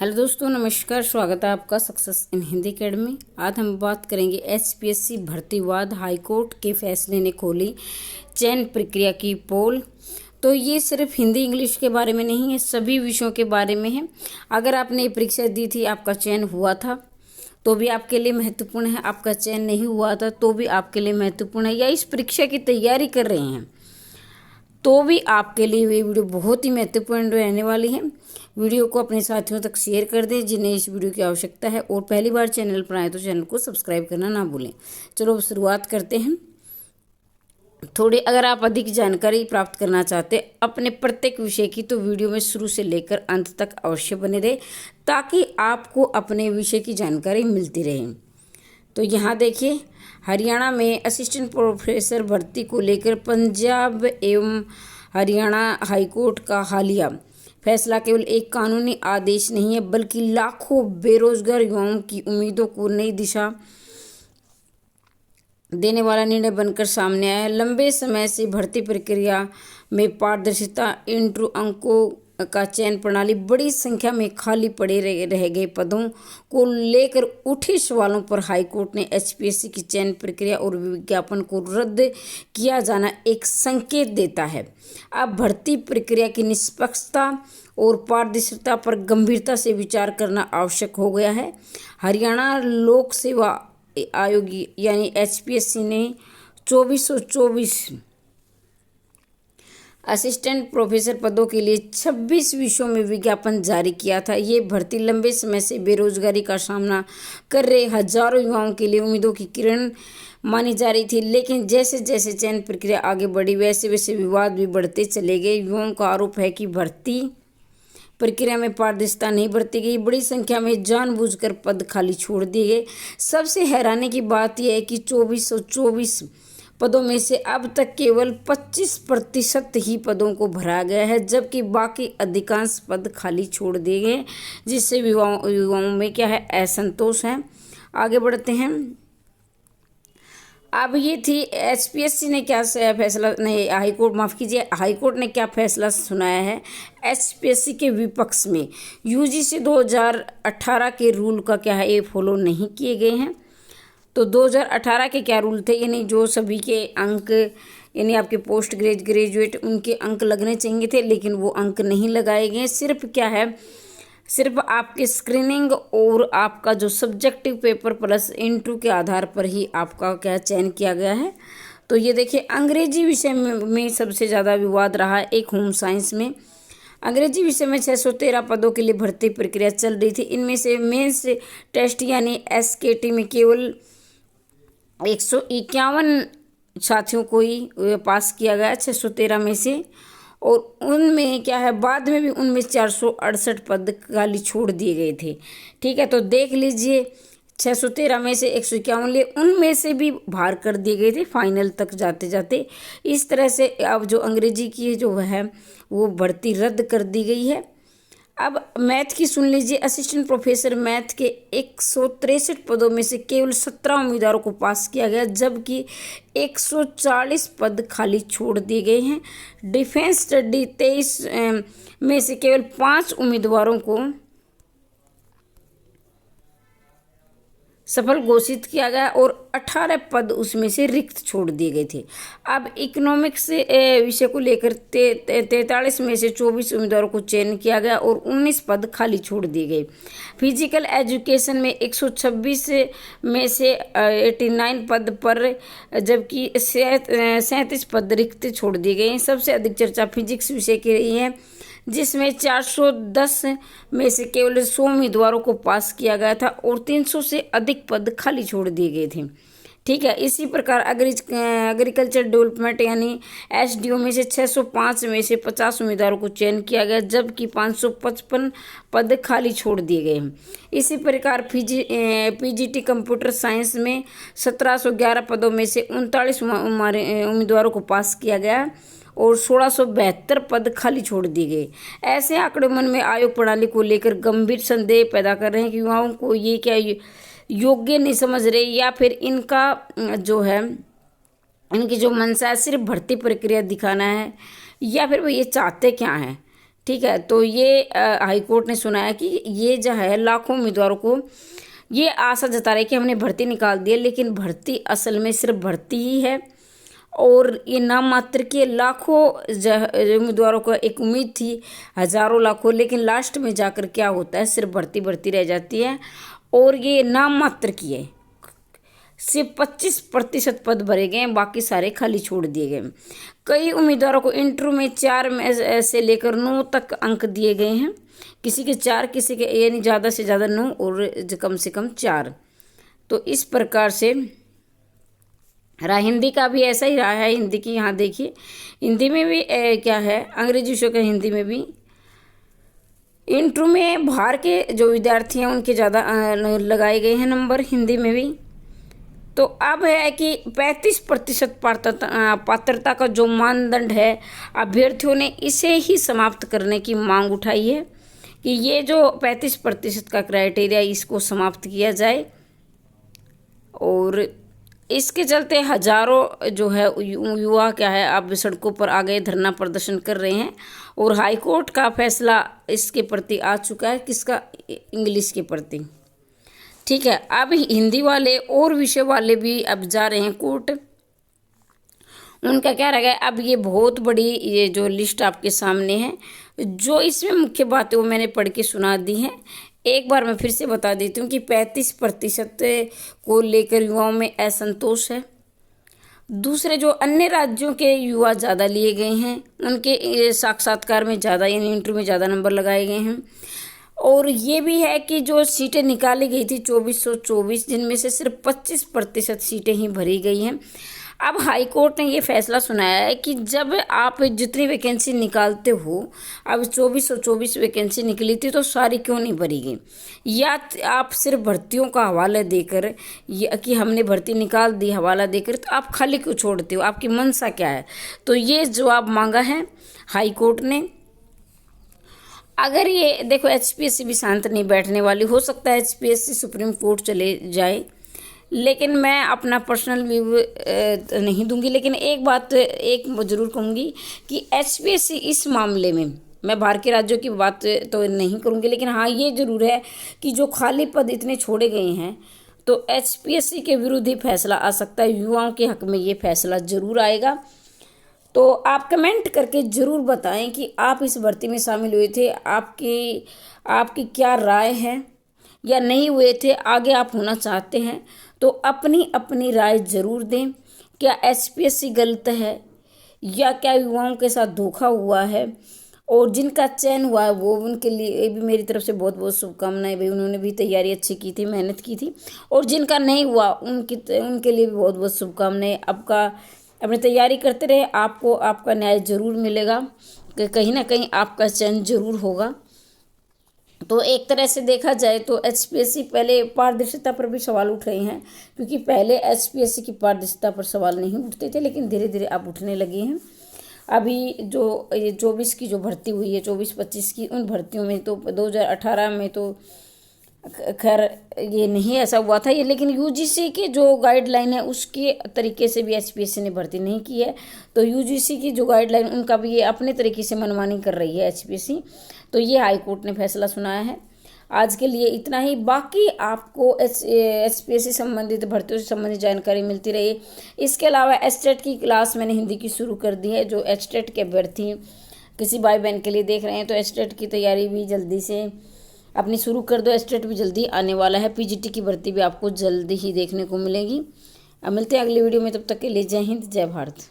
Hello दोस्तों, नमस्कार। स्वागत है आपका सक्सेस इन हिंदी अकेडमी। आज हम बात करेंगे एचपीएससी भर्तीवाद। हाईकोर्ट के फैसले ने खोली चयन प्रक्रिया की पोल। तो ये सिर्फ हिंदी इंग्लिश के बारे में नहीं है, सभी विषयों के बारे में है। अगर आपने ये परीक्षा दी थी, आपका चयन हुआ था तो भी आपके लिए महत्वपूर्ण है, आपका चयन नहीं हुआ था तो भी आपके लिए महत्वपूर्ण है, या इस परीक्षा की तैयारी कर रहे हैं तो भी आपके लिए ये वीडियो बहुत ही महत्वपूर्ण रहने वाली है। वीडियो को अपने साथियों तक शेयर कर दें जिन्हें इस वीडियो की आवश्यकता है, और पहली बार चैनल पर आए तो चैनल को सब्सक्राइब करना ना भूलें। चलो शुरुआत करते हैं। अगर आप अधिक जानकारी प्राप्त करना चाहते हैं अपने प्रत्येक विषय की, तो वीडियो में शुरू से लेकर अंत तक अवश्य बने रहे, ताकि आपको अपने विषय की जानकारी मिलती रहे। तो यहाँ देखिए, हरियाणा में असिस्टेंट प्रोफेसर भर्ती को लेकर पंजाब एवं हरियाणा हाईकोर्ट का हालिया फैसला केवल एक कानूनी आदेश नहीं है, बल्कि लाखों बेरोजगार युवाओं की उम्मीदों को नई दिशा देने वाला निर्णय बनकर सामने आया है। लंबे समय से भर्ती प्रक्रिया में पारदर्शिता, इंटरव्यू अंकों का चयन प्रणाली, बड़ी संख्या में खाली पड़े रह गए पदों को लेकर उठे सवालों पर हाईकोर्ट ने एचपीएससी की चयन प्रक्रिया और विज्ञापन को रद्द किया जाना एक संकेत देता है। अब भर्ती प्रक्रिया की निष्पक्षता और पारदर्शिता पर गंभीरता से विचार करना आवश्यक हो गया है। हरियाणा लोक सेवा आयोग यानी एचपीएससी ने 2424 असिस्टेंट प्रोफेसर पदों के लिए 26 विषयों में विज्ञापन जारी किया था। ये भर्ती लंबे समय से बेरोजगारी का सामना कर रहे हजारों युवाओं के लिए उम्मीदों की किरण मानी जा रही थी, लेकिन जैसे जैसे चयन प्रक्रिया आगे बढ़ी वैसे वैसे विवाद भी बढ़ते चले गए। युवाओं का आरोप है कि भर्ती प्रक्रिया में पारदर्शिता नहीं बरती गई, बड़ी संख्या में जानबूझकर पद खाली छोड़ दिए गए। सबसे हैरानी की बात यह है कि 2424 पदों में से अब तक केवल 25% ही पदों को भरा गया है, जबकि बाकी अधिकांश पद खाली छोड़ दिए गए, जिससे युवाओं में क्या है, असंतोष है। आगे बढ़ते हैं। अब ये थी एचपीएससी ने क्या फैसला, नहीं हाईकोर्ट ने क्या फैसला सुनाया है एचपीएससी के विपक्ष में। यूजीसी 2018 के रूल का क्या है, ये फॉलो नहीं किए गए हैं। तो 2018 के क्या रूल थे, यानी जो सभी के अंक, यानी आपके पोस्ट ग्रेजुएट उनके अंक लगने चाहिए थे, लेकिन वो अंक नहीं लगाए गए। सिर्फ क्या है, सिर्फ आपके स्क्रीनिंग और आपका जो सब्जेक्टिव पेपर प्लस इंटरव्यू के आधार पर ही आपका क्या चयन किया गया है। तो ये देखिए, अंग्रेजी विषय में सबसे ज़्यादा विवाद रहा है। एक होम साइंस में अंग्रेजी विषय में 613 पदों के लिए भर्ती प्रक्रिया चल रही थी। इनमें से मेंस टेस्ट यानी एसकेटी में केवल 151 साथियों को ही पास किया गया 613 में से, और उनमें क्या है, बाद में भी उनमें 468 पद खाली छोड़ दिए गए थे। ठीक है, तो देख लीजिए, 613 में से 151 लिए, उनमें से भी बाहर कर दिए गए थे फाइनल तक जाते जाते। इस तरह से अब जो अंग्रेजी की जो है वो भर्ती रद्द कर दी गई है। अब मैथ की सुन लीजिए। असिस्टेंट प्रोफेसर मैथ के 163 पदों में से केवल 17 उम्मीदवारों को पास किया गया, जबकि 140 पद खाली छोड़ दिए गए हैं। डिफेंस स्टडी 23 में से केवल 5 उम्मीदवारों को सफल घोषित किया गया और 18 पद उसमें से रिक्त छोड़ दिए गए थे। अब इकोनॉमिक्स विषय को लेकर 43 में से 24 उम्मीदवारों को चयन किया गया और 19 पद खाली छोड़ दिए गए। फिजिकल एजुकेशन में 126 में से 89 पद पर, जबकि 37 पद रिक्त छोड़ दिए गए। सबसे अधिक चर्चा फिजिक्स विषय की रही है, जिसमें 410 में से केवल 100 उम्मीदवारों को पास किया गया था और 300 से अधिक पद खाली छोड़ दिए गए थे। ठीक है, इसी प्रकार एग्रीकल्चर डेवलपमेंट यानी एसडीओ में से 605 में से 50 उम्मीदवारों को चयन किया गया, जबकि 555 पद खाली छोड़ दिए गए। इसी प्रकार पीजीटी कंप्यूटर साइंस में 1711 पदों में से 39 उम्मीदवारों को पास किया गया और 1672 पद खाली छोड़ दिए गए। ऐसे आंकड़े मन में आयोग प्रणाली को लेकर गंभीर संदेह पैदा कर रहे हैं कि युवाओं को ये क्या योग्य नहीं समझ रहे, या फिर इनका जो है, इनकी जो मंशा है सिर्फ भर्ती प्रक्रिया दिखाना है, या फिर वो ये चाहते क्या हैं। ठीक है। तो ये हाई कोर्ट ने सुनाया कि ये जो है लाखों उम्मीदवारों को ये आशा जता रही कि हमने भर्ती निकाल दी है, लेकिन भर्ती असल में सिर्फ भर्ती ही है और ये नाम मात्र के लाखों उम्मीदवारों को एक उम्मीद थी, हजारों लाखों, लेकिन लास्ट में जाकर क्या होता है, सिर्फ भर्ती भर्ती रह जाती है और ये नाम मात्र की है। सिर्फ 25% पद भरे गए, बाकी सारे खाली छोड़ दिए गए। कई उम्मीदवारों को इंटरव्यू में 4 में से लेकर 9 तक अंक दिए गए हैं, किसी के 4, किसी के यानी ज़्यादा से ज़्यादा 9 और कम से कम 4। तो इस प्रकार से रहा। हिंदी का भी ऐसा ही रहा है। हिंदी की यहाँ देखिए, हिंदी में भी क्या है, अंग्रेजी विषय का हिंदी में भी इंटरव्यू में बाहर के जो विद्यार्थी हैं उनके ज़्यादा लगाए गए हैं नंबर, हिंदी में भी। तो अब है कि 35% पात्रता का जो मानदंड है, अभ्यर्थियों ने इसे ही समाप्त करने की मांग उठाई है कि ये जो 35% का क्राइटेरिया इसको समाप्त किया जाए। और इसके चलते हजारों जो है युवा क्या है अब सड़कों पर आ गए, धरना प्रदर्शन कर रहे हैं और हाई कोर्ट का फैसला इसके प्रति आ चुका है, किसका, इंग्लिश के प्रति। ठीक है, अब हिंदी वाले और विषय वाले भी अब जा रहे हैं कोर्ट। उनका क्या रह गया, अब ये बहुत बड़ी ये जो लिस्ट आपके सामने है, जो इसमें मुख्य बातें वो मैंने पढ़ के सुना दी हैं। एक बार मैं फिर से बता देती हूँ कि 35% को लेकर युवाओं में असंतोष है। दूसरे जो अन्य राज्यों के युवा ज़्यादा लिए गए हैं, उनके साक्षात्कार में ज़्यादा यानी इंटरव्यू में ज़्यादा नंबर लगाए गए हैं। और ये भी है कि जो सीटें निकाली गई थी 2424, जिनमें से सिर्फ 25% सीटें ही भरी गई हैं। अब हाई कोर्ट ने ये फैसला सुनाया है कि जब आप जितनी वैकेंसी निकालते हो, अब 2424 वैकेंसी निकली थी तो सारी क्यों नहीं भरी गई, या आप सिर्फ भर्तियों का हवाला देकर ये कि हमने भर्ती निकाल दी हवाला देकर, तो आप खाली क्यों छोड़ते हो, आपकी मंशा क्या है। तो ये जवाब मांगा है हाई कोर्ट ने। अगर ये देखो, एचपीएससी भी शांत नहीं बैठने वाली, हो सकता है एचपीएससी सुप्रीम कोर्ट चले जाए, लेकिन मैं अपना पर्सनल व्यू नहीं दूंगी। लेकिन एक बात एक ज़रूर कहूँगी कि एचपीएससी इस मामले में, मैं बाहर के राज्यों की बात तो नहीं करूँगी, लेकिन हाँ ये ज़रूर है कि जो खाली पद इतने छोड़े गए हैं तो एचपीएससी के विरुद्ध ही फैसला आ सकता है, युवाओं के हक में ये फैसला ज़रूर आएगा। तो आप कमेंट करके ज़रूर बताएं कि आप इस भर्ती में शामिल हुए थे, आपकी क्या राय है, या नहीं हुए थे, आगे आप होना चाहते हैं तो अपनी अपनी राय ज़रूर दें। क्या एचपीएससी गलत है, या क्या युवाओं के साथ धोखा हुआ है, और जिनका चयन हुआ है वो उनके लिए भी मेरी तरफ से बहुत बहुत शुभकामनाएं। भाई उन्होंने भी तैयारी अच्छी की थी, मेहनत की थी, और जिनका नहीं हुआ उनके लिए भी बहुत बहुत शुभकामनाएं। आपका अपनी तैयारी करते रहे, आपको आपका न्याय ज़रूर मिलेगा, कि कहीं ना कहीं आपका चयन ज़रूर होगा। तो एक तरह से देखा जाए तो एचपीएससी पहले पारदर्शिता पर भी सवाल उठ रहे हैं, क्योंकि पहले एचपीएससी की पारदर्शिता पर सवाल नहीं उठते थे, लेकिन धीरे धीरे अब उठने लगे हैं। अभी जो ये 24 की जो भर्ती हुई है, 24-25 की, उन भर्तियों में तो 2018 में तो खैर ये नहीं ऐसा हुआ था ये, लेकिन यूजीसी की जो गाइडलाइन है उसके तरीके से भी एचपीएससी ने भर्ती नहीं की है। तो यूजीसी की जो गाइडलाइन, उनका भी ये अपने तरीके से मनमानी कर रही है एचपीएससी। तो ये हाई कोर्ट ने फैसला सुनाया है। आज के लिए इतना ही। बाकी आपको एचपीएससी संबंधित भर्तियों से संबंधित जानकारी मिलती रही। इसके अलावा एचटेट की क्लास मैंने हिंदी की शुरू कर दी है। जो एचटेट के अभ्यर्थी किसी भाई बहन के लिए देख रहे हैं तो एचटेट की तैयारी भी जल्दी से अपनी शुरू कर दो। एचटेट भी जल्दी आने वाला है। पीजीटी की भर्ती भी आपको जल्दी ही देखने को मिलेगी। अब मिलते हैं अगली वीडियो में, तब तक के लिए जय हिंद, जय भारत।